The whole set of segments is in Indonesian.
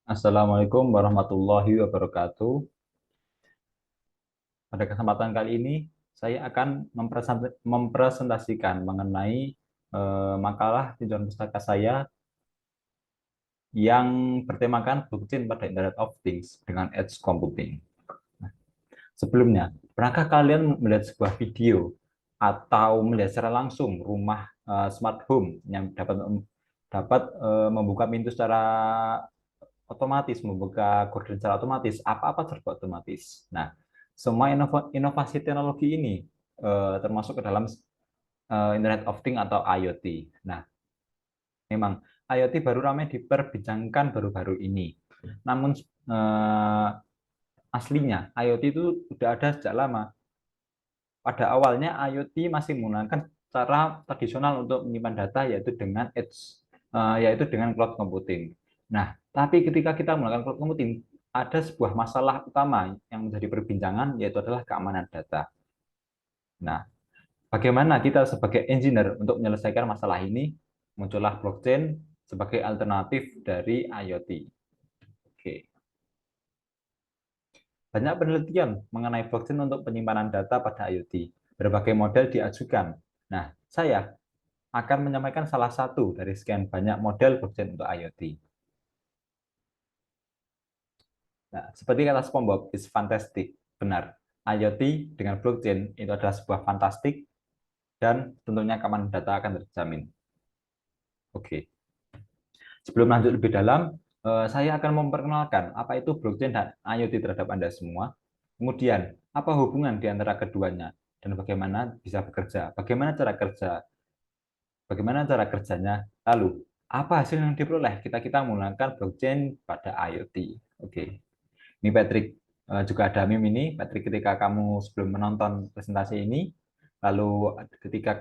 Assalamualaikum warahmatullahi wabarakatuh. Pada kesempatan kali ini, saya akan mempresentasikan mengenai makalah tinjauan pustaka saya yang bertemakan blockchain pada Internet of Things dengan Edge Computing. Sebelumnya, pernahkah kalian melihat sebuah video atau melihat secara langsung rumah smart home yang dapat membuka pintu secara otomatis, membuka gorden secara otomatis, apa-apa serba otomatis. Nah, semua inovasi teknologi ini termasuk ke dalam Internet of Things atau IoT. Nah, memang IoT baru ramai diperbincangkan baru-baru ini. Namun aslinya IoT itu sudah ada sejak lama. Pada awalnya IoT masih menggunakan cara tradisional untuk menyimpan data yaitu dengan edge, yaitu dengan cloud computing. Nah, tapi ketika kita menggunakan cloud computing, ada sebuah masalah utama yang menjadi perbincangan yaitu adalah keamanan data. Nah, bagaimana kita sebagai engineer untuk menyelesaikan masalah ini? Muncullah blockchain sebagai alternatif dari IoT. Oke. Banyak penelitian mengenai blockchain untuk penyimpanan data pada IoT. Berbagai model diajukan. Nah, saya akan menyampaikan salah satu dari sekian banyak model blockchain untuk IoT. Nah, seperti kata SpongeBob, is fantastic. Benar, IoT dengan blockchain itu adalah sebuah fantastik dan tentunya keamanan data akan terjamin. Oke, sebelum lanjut lebih dalam, saya akan memperkenalkan apa itu blockchain dan IoT terhadap Anda semua. Kemudian, apa hubungan di antara keduanya dan bagaimana bisa bekerja, bagaimana cara kerjanya, lalu apa hasil yang diperoleh kita menggunakan blockchain pada IoT. Oke, ini Patrick. Juga ada meme ini, Patrick, ketika kamu sebelum menonton presentasi ini, lalu ketika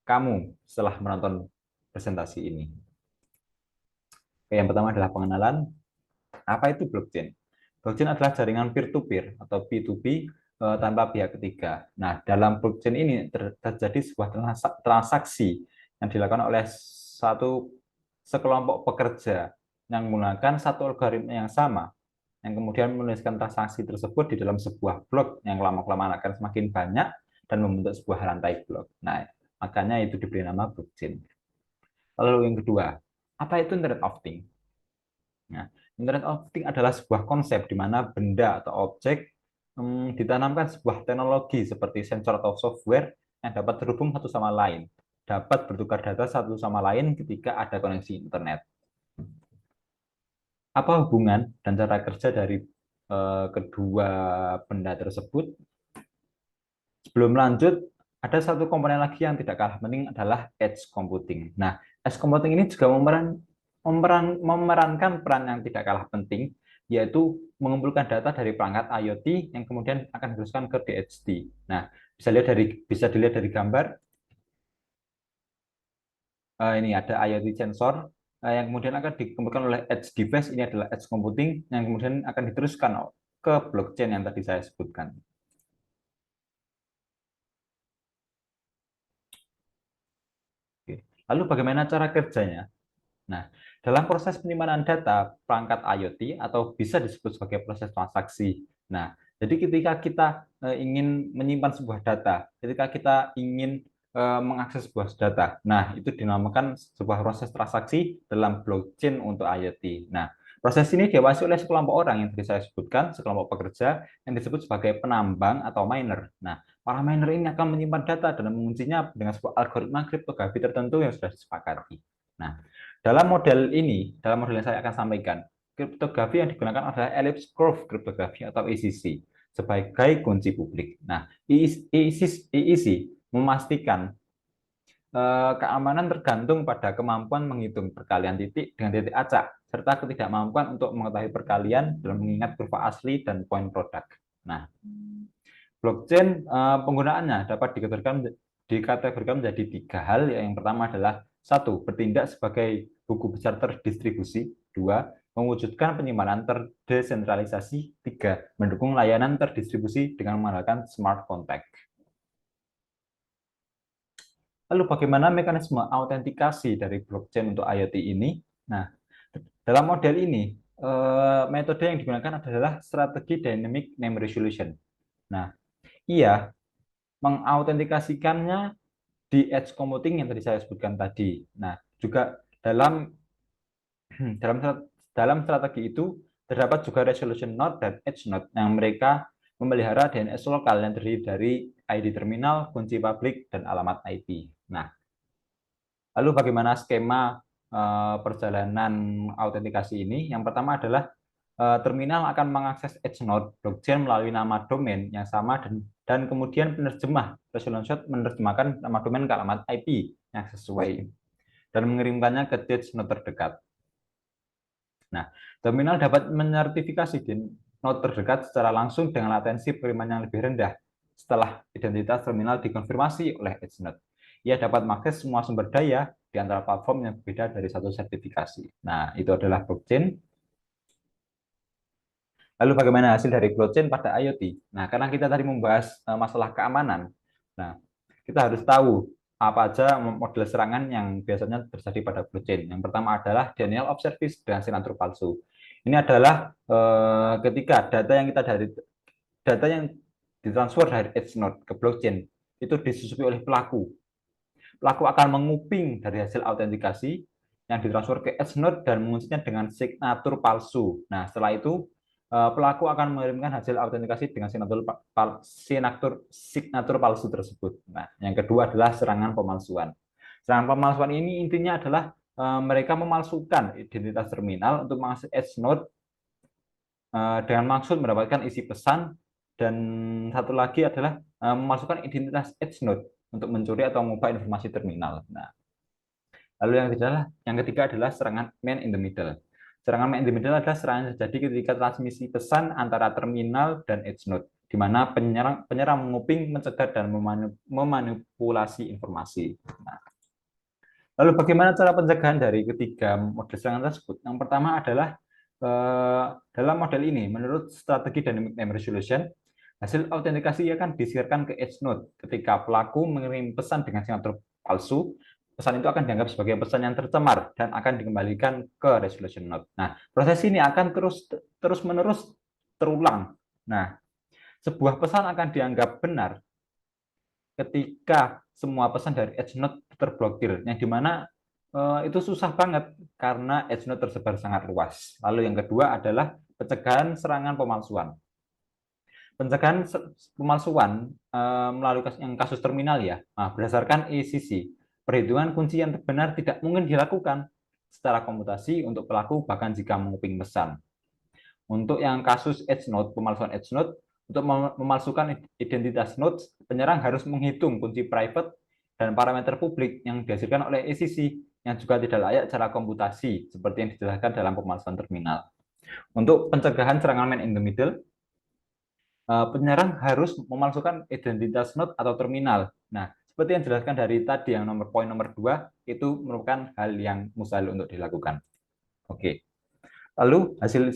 kamu setelah menonton presentasi ini. Oke, yang pertama adalah pengenalan. Apa itu blockchain? Blockchain adalah jaringan peer-to-peer atau P2P tanpa pihak ketiga. Nah, dalam blockchain ini terjadi sebuah transaksi yang dilakukan oleh sekelompok pekerja yang menggunakan satu algoritma yang sama, yang kemudian menuliskan transaksi tersebut di dalam sebuah blok yang lama-kelamaan akan semakin banyak dan membentuk sebuah rantai blok. Nah, makanya itu diberi nama blockchain. Lalu yang kedua, apa itu Internet of Things? Nah, Internet of Things adalah sebuah konsep di mana benda atau objek ditanamkan sebuah teknologi seperti sensor atau software yang dapat terhubung satu sama lain, dapat bertukar data satu sama lain ketika ada koneksi internet. Apa hubungan dan cara kerja dari kedua benda tersebut? Sebelum lanjut, ada satu komponen lagi yang tidak kalah penting adalah edge computing. Nah, edge computing ini juga memerankan peran yang tidak kalah penting, yaitu mengumpulkan data dari perangkat IoT yang kemudian akan diteruskan ke DHT. Nah, bisa dilihat dari gambar. Ini ada IoT sensor yang kemudian akan dikumpulkan oleh edge device. Ini adalah edge computing yang kemudian akan diteruskan ke blockchain yang tadi saya sebutkan. Oke. Lalu bagaimana cara kerjanya? Nah, dalam proses penyimpanan data perangkat IoT atau bisa disebut sebagai proses transaksi. Nah, jadi ketika kita ingin menyimpan sebuah data, ketika kita ingin mengakses sebuah data, nah itu dinamakan sebuah proses transaksi dalam blockchain untuk IoT. Nah, proses ini diawasi oleh sekelompok orang yang tadi saya sebutkan, sekelompok pekerja yang disebut sebagai penambang atau miner. Nah, para miner ini akan menyimpan data dan menguncinya dengan sebuah algoritma kriptografi tertentu yang sudah disepakati. Nah, dalam model yang saya akan sampaikan, kriptografi yang digunakan adalah ellipse curve kriptografi atau ECC sebagai kunci publik. Nah, EEC memastikan keamanan tergantung pada kemampuan menghitung perkalian titik dengan titik acak, serta ketidakmampuan untuk mengetahui perkalian dan mengingat kurva asli dan poin produk. Nah, blockchain penggunaannya dapat dikategorikan menjadi tiga hal. Yang pertama adalah satu, bertindak sebagai buku besar terdistribusi. Dua, mewujudkan penyimpanan terdesentralisasi. Tiga, mendukung layanan terdistribusi dengan menggunakan smart contract. Lalu bagaimana mekanisme autentikasi dari blockchain untuk IoT ini? Nah, dalam model ini, metode yang digunakan adalah strategi dynamic name resolution. Nah, ia mengautentikasikannya di edge computing yang tadi saya sebutkan tadi. Nah, juga dalam dalam strategi itu terdapat juga resolution node dan edge node yang mereka memelihara DNS lokal yang terdiri dari ID terminal, kunci publik, dan alamat IP. Nah, lalu bagaimana skema perjalanan autentikasi ini? Yang pertama adalah terminal akan mengakses edge node blockchain melalui nama domain yang sama dan kemudian penerjemah resolution node menerjemahkan nama domain ke alamat IP yang sesuai dan mengirimkannya ke edge node terdekat. Nah, terminal dapat menyertifikasi di node terdekat secara langsung dengan latensi pengiriman yang lebih rendah setelah identitas terminal dikonfirmasi oleh edge node. Ia dapat mengakses semua sumber daya di antara platform yang berbeda dari satu sertifikasi. Nah, itu adalah blockchain. Lalu bagaimana hasil dari blockchain pada IoT? Nah, karena kita tadi membahas masalah keamanan, nah kita harus tahu apa aja model serangan yang biasanya terjadi pada blockchain. Yang pertama adalah denial of service dengan signatur palsu. Ini adalah ketika data yang ditransfer dari edge node ke blockchain itu disusupi oleh pelaku. Pelaku akan menguping dari hasil autentikasi yang ditransfer ke edge node dan menguncinya dengan signatur palsu. Nah, setelah itu pelaku akan mengirimkan hasil autentikasi dengan signatur palsu tersebut. Nah, yang kedua adalah serangan pemalsuan. Serangan pemalsuan ini intinya adalah mereka memalsukan identitas terminal untuk mengakses edge node dengan maksud mendapatkan isi pesan, dan satu lagi adalah memasukkan identitas edge node untuk mencuri atau mengubah informasi terminal. Nah, lalu yang ketiga adalah serangan man in the middle. Serangan man in the middle adalah serangan yang terjadi ketika transmisi pesan antara terminal dan edge node, di mana penyerang menguping, mencegah, dan memanipulasi informasi. Nah, lalu bagaimana cara pencegahan dari ketiga model serangan tersebut? Yang pertama adalah dalam model ini, menurut strategi dynamic name resolution, hasil autentikasi akan disisirkan ke edge node. Ketika pelaku mengirim pesan dengan signatur palsu, pesan itu akan dianggap sebagai pesan yang tercemar dan akan dikembalikan ke resolution node. Nah, proses ini akan terus-menerus terulang. Nah, sebuah pesan akan dianggap benar ketika semua pesan dari edge node terblokir, yang dimana itu susah banget karena edge node tersebar sangat luas. Lalu yang kedua adalah pencegahan serangan pemalsuan. Pencegahan pemalsuan melalui kasus terminal ya, berdasarkan ECC, perhitungan kunci yang benar tidak mungkin dilakukan secara komputasi untuk pelaku bahkan jika menguping pesan. Untuk yang kasus edge node, pemalsuan edge node, untuk memalsukan identitas node, penyerang harus menghitung kunci private dan parameter publik yang dihasilkan oleh ECC yang juga tidak layak secara komputasi seperti yang dijelaskan dalam pemalsuan terminal. Untuk pencegahan serangan man in the middle, penyerang harus memalsukan identitas node atau terminal. Nah, seperti yang dijelaskan dari tadi yang poin nomor 2, itu merupakan hal yang mustahil untuk dilakukan. Oke. Lalu hasil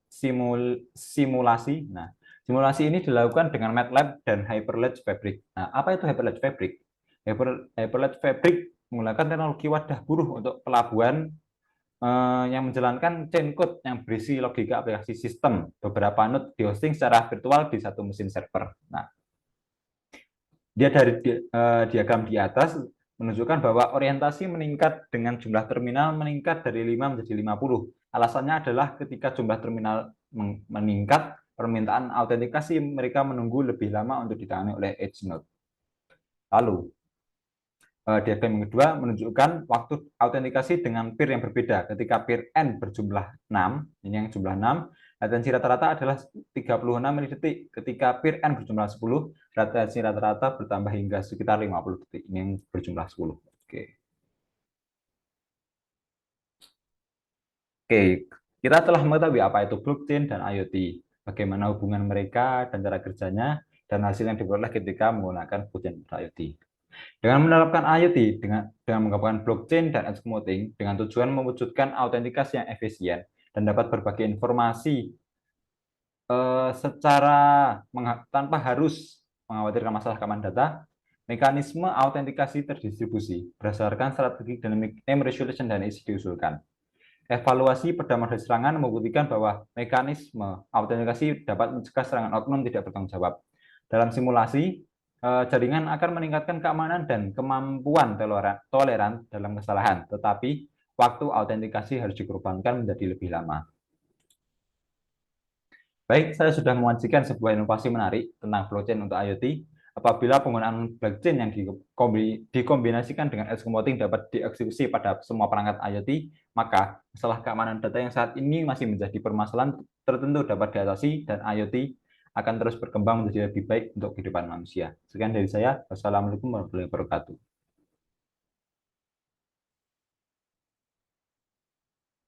simulasi. Nah, simulasi ini dilakukan dengan MATLAB dan Hyperledger Fabric. Nah, apa itu Hyperledger Fabric? Hyperledger Fabric menggunakan teknologi wadah buruh untuk pelabuhan yang menjalankan chain code yang berisi logika aplikasi sistem. Beberapa node dihosting secara virtual di satu mesin server. Nah, dia dari diagram di atas menunjukkan bahwa orientasi meningkat dengan jumlah terminal meningkat dari 5 menjadi 50. Alasannya adalah ketika jumlah terminal meningkat, permintaan autentikasi mereka menunggu lebih lama untuk ditangani oleh edge node. Lalu, diagram yang kedua menunjukkan waktu autentikasi dengan peer yang berbeda. Ketika peer N berjumlah 6, ini yang jumlah 6, latensi rata-rata adalah 36 milidetik. Ketika peer N berjumlah 10, latensi rata-rata bertambah hingga sekitar 50 detik. Ini yang berjumlah 10. Oke. Oke, kita telah mengetahui apa itu blockchain dan IoT, bagaimana hubungan mereka dan cara kerjanya, dan hasil yang diperoleh ketika menggunakan blockchain dan IoT. Dengan menerapkan IoT dengan menggabungkan blockchain dan edge computing dengan tujuan mewujudkan autentikasi yang efisien dan dapat berbagi informasi tanpa harus mengkhawatirkan masalah keamanan data, mekanisme autentikasi terdistribusi berdasarkan strategi dynamic name resolution dan ECC diusulkan. Evaluasi pada model serangan membuktikan bahwa mekanisme autentikasi dapat mencegah serangan oknum tidak bertanggung jawab. Dalam simulasi, jaringan akan meningkatkan keamanan dan kemampuan toleran dalam kesalahan, tetapi waktu autentikasi harus dikorbankan menjadi lebih lama. Baik, saya sudah menyajikan sebuah inovasi menarik tentang blockchain untuk IoT. Apabila penggunaan blockchain yang dikombinasikan dengan edge computing dapat dieksekusi pada semua perangkat IoT, maka masalah keamanan data yang saat ini masih menjadi permasalahan tertentu dapat diatasi dan IoT akan terus berkembang menjadi lebih baik untuk kehidupan manusia. Sekian dari saya. Wassalamualaikum warahmatullahi wabarakatuh.